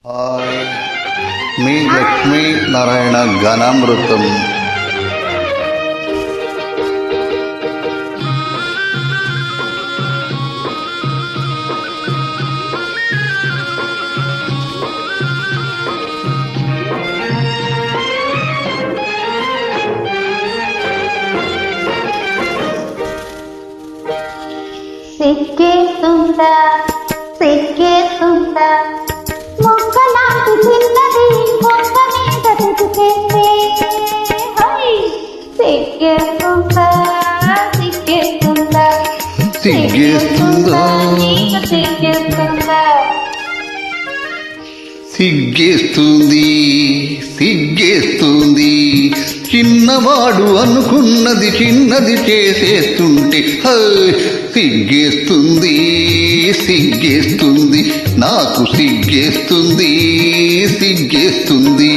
Hi, మీ లక్ష్మీ నారాయణ గానామృతం. సిగ్గేస్తుందా సిగ్గేస్తుందా మొక్కలాంటి చిన్నది మొక్క మీద తిరిగేస్తే సిగ్గేస్తుందా సిగ్గేస్తుందా సిగ్గేస్తుందా సిగ్గేస్తుందా సిగ్గేస్తుంది సిగ్గేస్తుంది చిన్నవాడు అనుకున్నది చిన్నది చేసేస్తుంటే సిగ్గేస్తుంది సిగ్గేస్తుంది నాకు సిగ్గేస్తుంది సిగ్గేస్తుంది.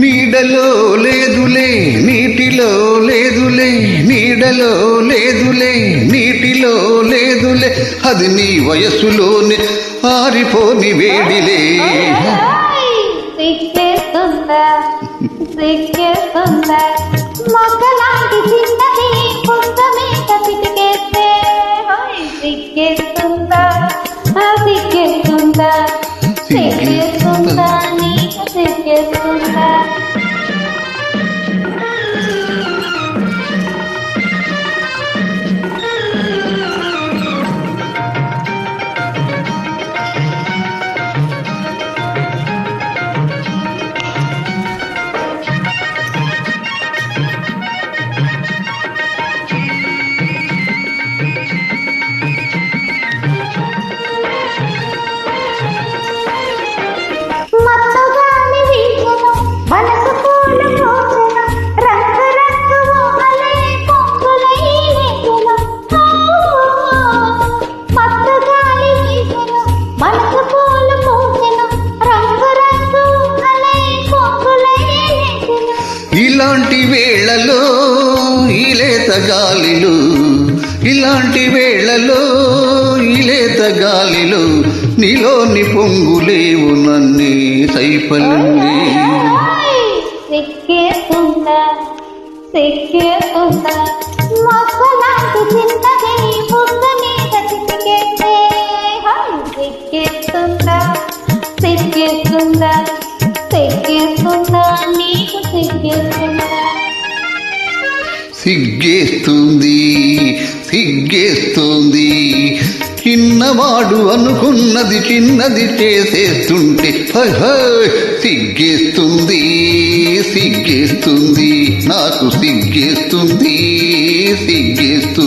నీడలో లేదులే నీటిలో లేదులే నీడలో లేదులే నీటిలో లేదులే అది నీ వయసులోనే ఆరిపోని వేడిలే. సిగ్గేస్తుందా సిగ్గేస్తుందా మొక్కలాంటి చిన్నది కొంత మీద పిటికేస్తే సిగ్గేస్తుందా సిగ్గేస్తుందా సిగ్గేస్తుందా నీకు సిగ్గేస్తుందా. ఇలాంటి వేళలో ఈలేత గాలిలో ఇలాంటి వేళలో ఈలేత గాలిలో నీలోని పొంగులేవు నన్నే సైపల్లి. సిగ్గేస్తుందా సిగ్గేస్తుందా మొక్కలాంటి చిన్నది బుగ్గ మీద చిటికేస్తే సిగ్గేస్తుందా సిగ్గేస్తుందా సిగ్గేస్తుందా నీకు సిగ్గేస్తుందా. సిగ్గేస్తుంది సిగ్గేస్తుంది చిన్నవాడు అనుకున్నది చిన్నది చేసేస్తుంటే సిగ్గేస్తుంది సిగ్గేస్తుంది నాకు సిగ్గేస్తుంది సిగ్గే